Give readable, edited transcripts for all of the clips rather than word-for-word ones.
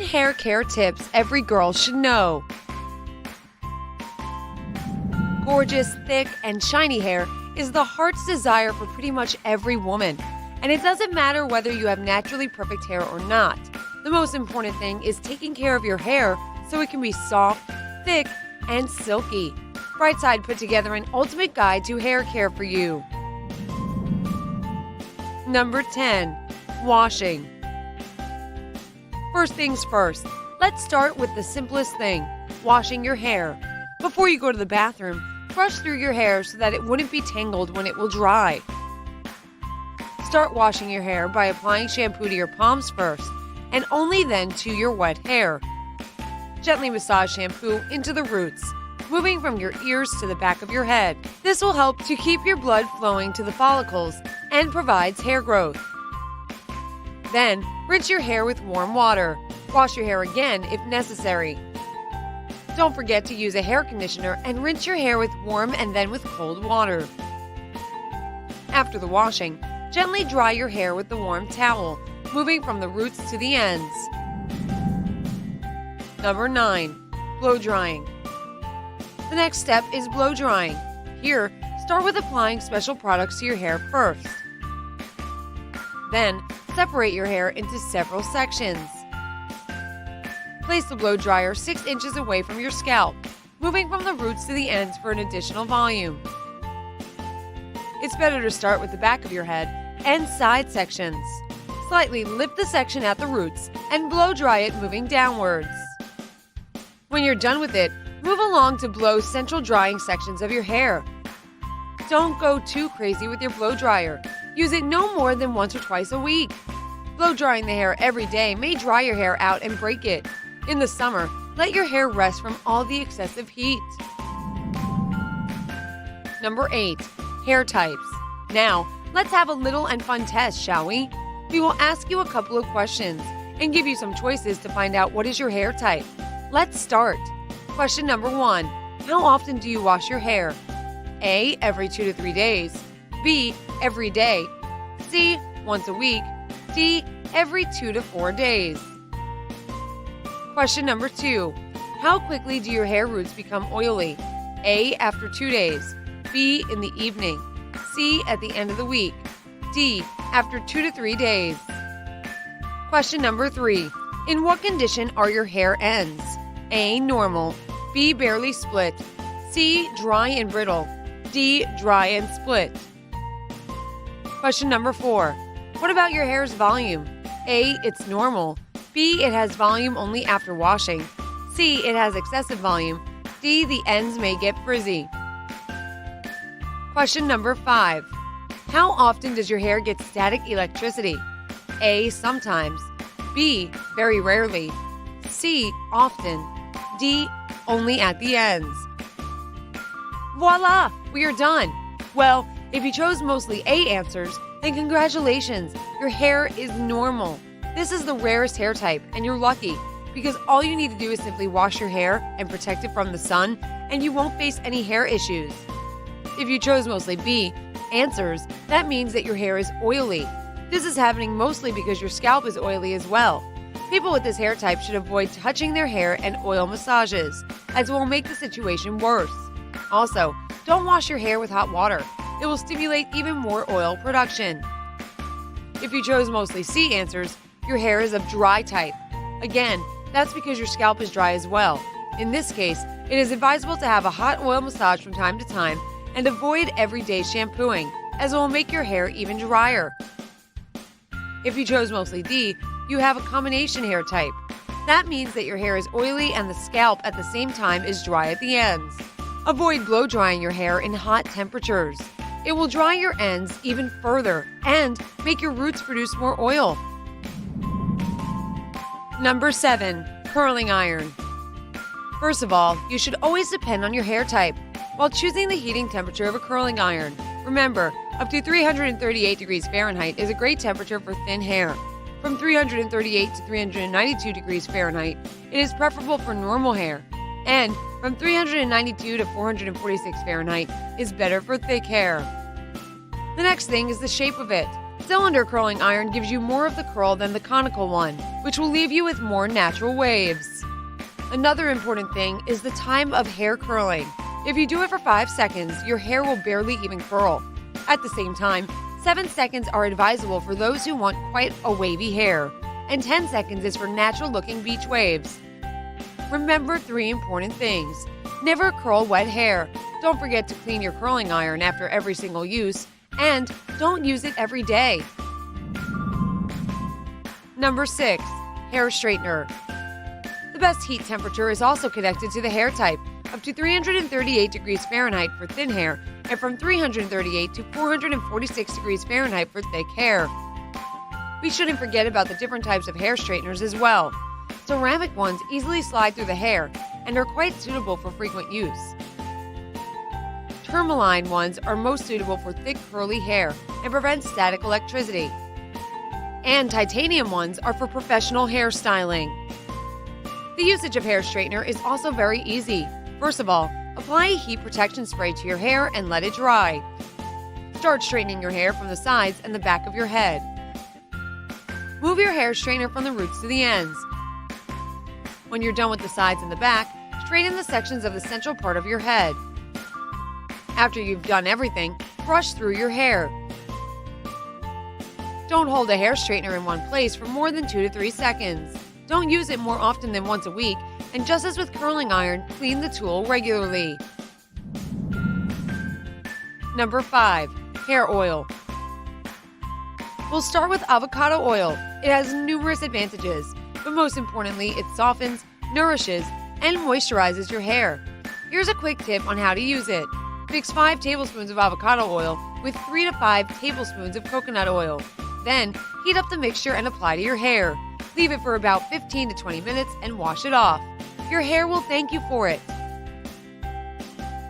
Hair care tips every girl should know. Gorgeous, thick, and shiny hair is the heart's desire for pretty much every woman. And it doesn't matter whether you have naturally perfect hair or not. The most important thing is taking care of your hair so it can be soft, thick, and silky. Brightside put together an ultimate guide to hair care for you. Number 10. Washing. First things first, let's start with the simplest thing, washing your hair. Before you go to the bathroom, brush through your hair so that it wouldn't be tangled when it will dry. Start washing your hair by applying shampoo to your palms first, and only then to your wet hair. Gently massage shampoo into the roots, moving from your ears to the back of your head. This will help to keep your blood flowing to the follicles and provides hair growth. Then, rinse your hair with warm water. Wash your hair again if necessary. Don't forget to use a hair conditioner and rinse your hair with warm and then with cold water. After the washing, gently dry your hair with the warm towel, moving from the roots to the ends. Number 9. Blow drying. The next step is blow drying. Here, start with applying special products to your hair first. Then, separate your hair into several sections. Place the blow dryer 6 inches away from your scalp, moving from the roots to the ends for an additional volume. It's better to start with the back of your head and side sections. Slightly lift the section at the roots and blow dry it moving downwards. When you're done with it, move along to blow central drying sections of your hair. Don't go too crazy with your blow dryer. Use it no more than once or twice a week. Blow drying the hair every day may dry your hair out and break it. In the summer, let your hair rest from all the excessive heat. Number 8. Hair types. Now, let's have a little and fun test, shall we? We will ask you a couple of questions and give you some choices to find out what is your hair type. Let's start. Question number 1. How often do you wash your hair? A. Every 2 to 3 days. B. Every day. C. Once a week. D. Every 2 to 4 days. Question number 2. How quickly do your hair roots become oily? A. After 2 days. B. In the evening. C. At the end of the week. D. After 2 to 3 days. Question number 3. In what condition are your hair ends? A. Normal. B. Barely split. C. Dry and brittle. D. Dry and split. Question number 4. What about your hair's volume? A. It's normal. B. It has volume only after washing. C. It has excessive volume. D. The ends may get frizzy. Question number 5. How often does your hair get static electricity? A. Sometimes. B. Very rarely. C. Often. D. Only at the ends. Voila! We are done. Well, if you chose mostly A answers, then congratulations, your hair is normal. This is the rarest hair type, and you're lucky, because all you need to do is simply wash your hair and protect it from the sun, and you won't face any hair issues. If you chose mostly B answers, that means that your hair is oily. This is happening mostly because your scalp is oily as well. People with this hair type should avoid touching their hair and oil massages, as it will make the situation worse. Also, don't wash your hair with hot water. It will stimulate even more oil production. If you chose mostly C answers, your hair is of dry type. Again, that's because your scalp is dry as well. In this case, it is advisable to have a hot oil massage from time to time and avoid everyday shampooing, as it will make your hair even drier. If you chose mostly D, you have a combination hair type. That means that your hair is oily and the scalp at the same time is dry at the ends. Avoid blow drying your hair in hot temperatures. It will dry your ends even further and make your roots produce more oil. Number 7. Curling iron. First of all, you should always depend on your hair type while choosing the heating temperature of a curling iron. Remember, up to 338 degrees Fahrenheit is a great temperature for thin hair. From 338 to 392 degrees Fahrenheit, it is preferable for normal hair. And from 392 to 446 Fahrenheit is better for thick hair. The next thing is the shape of it. Cylinder curling iron gives you more of the curl than the conical one, which will leave you with more natural waves. Another important thing is the time of hair curling. If you do it for 5 seconds, your hair will barely even curl. At the same time, 7 seconds are advisable for those who want quite a wavy hair, and 10 seconds is for natural-looking beach waves. Remember 3 important things. Never curl wet hair. Don't forget to clean your curling iron after every single use, and don't use it every day. Number 6. Hair straightener. The best heat temperature is also connected to the hair type, up to 338 degrees Fahrenheit for thin hair, and from 338 to 446 degrees Fahrenheit for thick hair. We shouldn't forget about the different types of hair straighteners as well. Ceramic ones easily slide through the hair and are quite suitable for frequent use. Tourmaline ones are most suitable for thick curly hair and prevent static electricity. And titanium ones are for professional hair styling. The usage of hair straightener is also very easy. First of all, apply a heat protection spray to your hair and let it dry. Start straightening your hair from the sides and the back of your head. Move your hair straightener from the roots to the ends. When you're done with the sides and the back, straighten the sections of the central part of your head. After you've done everything, brush through your hair. Don't hold a hair straightener in one place for more than 2 to 3 seconds. Don't use it more often than once a week, and just as with curling iron, clean the tool regularly. Number 5. Hair oil. We'll start with avocado oil. It has numerous advantages, but most importantly, it softens, nourishes, and moisturizes your hair. Here's a quick tip on how to use it. Mix 5 tablespoons of avocado oil with 3 to 5 tablespoons of coconut oil. Then, heat up the mixture and apply to your hair. Leave it for about 15 to 20 minutes and wash it off. Your hair will thank you for it.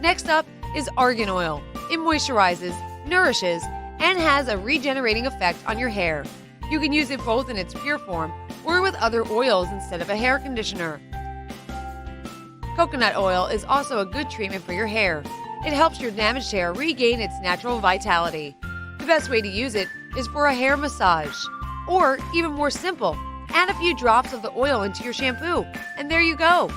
Next up is argan oil. It moisturizes, nourishes, and has a regenerating effect on your hair. You can use it both in its pure form or with other oils instead of a hair conditioner. Coconut oil is also a good treatment for your hair. It helps your damaged hair regain its natural vitality. The best way to use it is for a hair massage. Or, even more simple, add a few drops of the oil into your shampoo, and there you go.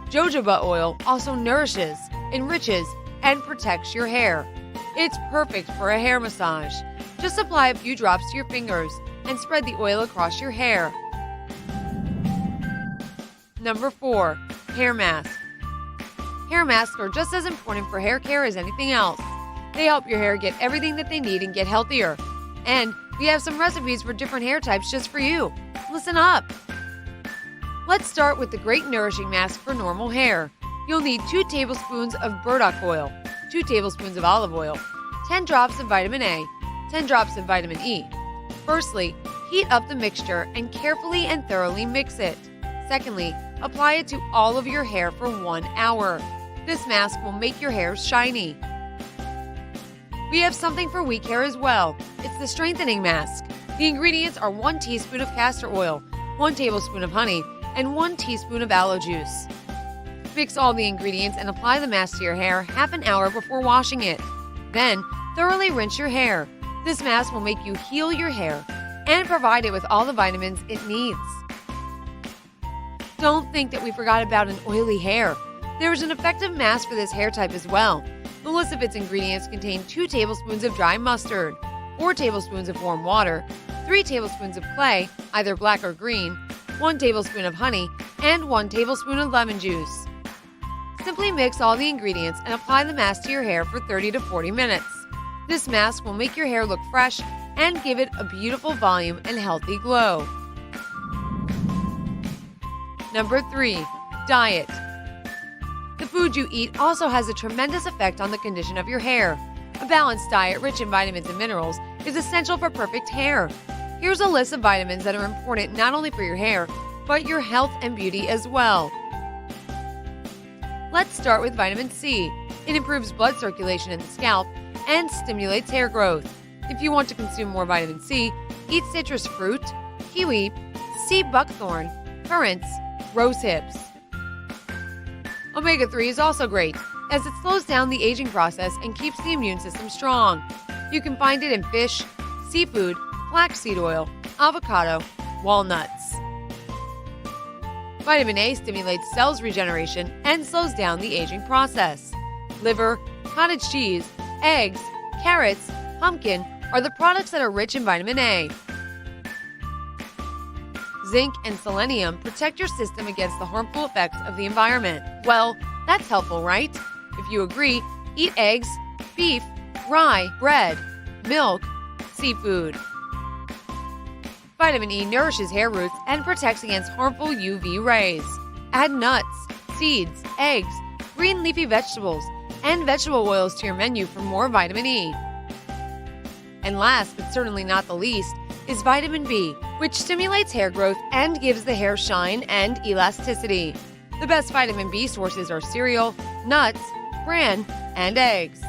Jojoba oil also nourishes, enriches, and protects your hair. It's perfect for a hair massage. Just apply a few drops to your fingers and spread the oil across your hair. Number 4. Hair mask. Hair masks are just as important for hair care as anything else. They help your hair get everything that they need and get healthier. And we have some recipes for different hair types just for you. Listen up! Let's start with the Great Nourishing Mask for normal hair. You'll need 2 tablespoons of burdock oil, 2 tablespoons of olive oil, 10 drops of vitamin A, 10 drops of vitamin E. Firstly, heat up the mixture and carefully and thoroughly mix it. Secondly, apply it to all of your hair for 1 hour. This mask will make your hair shiny. We have something for weak hair as well. It's the strengthening mask. The ingredients are 1 teaspoon of castor oil, 1 tablespoon of honey, and 1 teaspoon of aloe juice. Mix all the ingredients and apply the mask to your hair half an hour before washing it. Then, thoroughly rinse your hair. This mask will make you heal your hair and provide it with all the vitamins it needs. Don't think that we forgot about an oily hair. There is an effective mask for this hair type as well. The list of its ingredients contain 2 tablespoons of dry mustard, 4 tablespoons of warm water, 3 tablespoons of clay, either black or green, 1 tablespoon of honey, and 1 tablespoon of lemon juice. Simply mix all the ingredients and apply the mask to your hair for 30 to 40 minutes. This mask will make your hair look fresh and give it a beautiful volume and healthy glow. Number 3. Diet. The food you eat also has a tremendous effect on the condition of your hair. A balanced diet rich in vitamins and minerals is essential for perfect hair. Here's a list of vitamins that are important not only for your hair, but your health and beauty as well. Let's start with vitamin C. It improves blood circulation in the scalp and stimulates hair growth. If you want to consume more vitamin C, eat citrus fruit, kiwi, sea buckthorn, currants, rose hips. Omega-3 is also great, as it slows down the aging process and keeps the immune system strong. You can find it in fish, seafood, flaxseed oil, avocado, walnuts. Vitamin A stimulates cells regeneration and slows down the aging process. Liver, cottage cheese, eggs, carrots, pumpkin are the products that are rich in vitamin A. Zinc and selenium protect your system against the harmful effects of the environment. Well, that's helpful, right? If you agree, eat eggs, beef, rye, bread, milk, seafood. Vitamin E nourishes hair roots and protects against harmful UV rays. Add nuts, seeds, eggs, green leafy vegetables, and vegetable oils to your menu for more vitamin E. And last, but certainly not the least, is vitamin B, which stimulates hair growth and gives the hair shine and elasticity. The best vitamin B sources are cereal, nuts, bran, and eggs.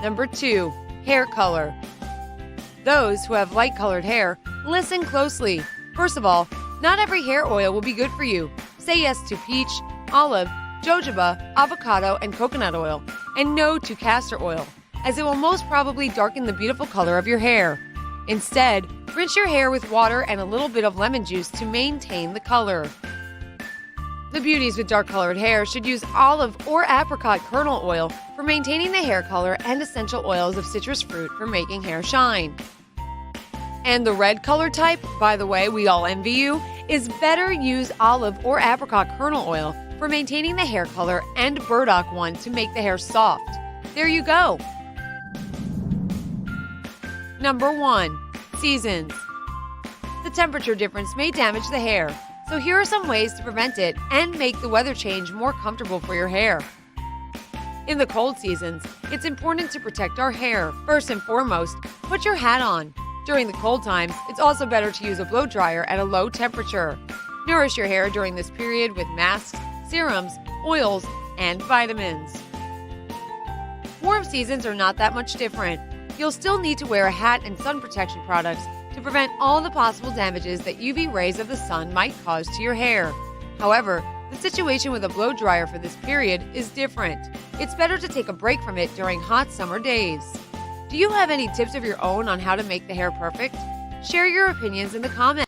Number 2. Hair color. Those who have light-colored hair, listen closely. First of all, not every hair oil will be good for you. Say yes to peach, olive, jojoba, avocado, and coconut oil, and no to castor oil, as it will most probably darken the beautiful color of your hair. Instead, rinse your hair with water and a little bit of lemon juice to maintain the color. The beauties with dark-colored hair should use olive or apricot kernel oil for maintaining the hair color and essential oils of citrus fruit for making hair shine. And the red color type, by the way, we all envy you, is better use olive or apricot kernel oil for maintaining the hair color and burdock one to make the hair soft. There you go. Number 1. Seasons. The temperature difference may damage the hair, so here are some ways to prevent it and make the weather change more comfortable for your hair. In the cold seasons, it's important to protect our hair. First and foremost, put your hat on. During the cold times, it's also better to use a blow dryer at a low temperature. Nourish your hair during this period with masks, serums, oils, and vitamins. Warm seasons are not that much different. You'll still need to wear a hat and sun protection products to prevent all the possible damages that UV rays of the sun might cause to your hair. However, the situation with a blow dryer for this period is different. It's better to take a break from it during hot summer days. Do you have any tips of your own on how to make the hair perfect? Share your opinions in the comments.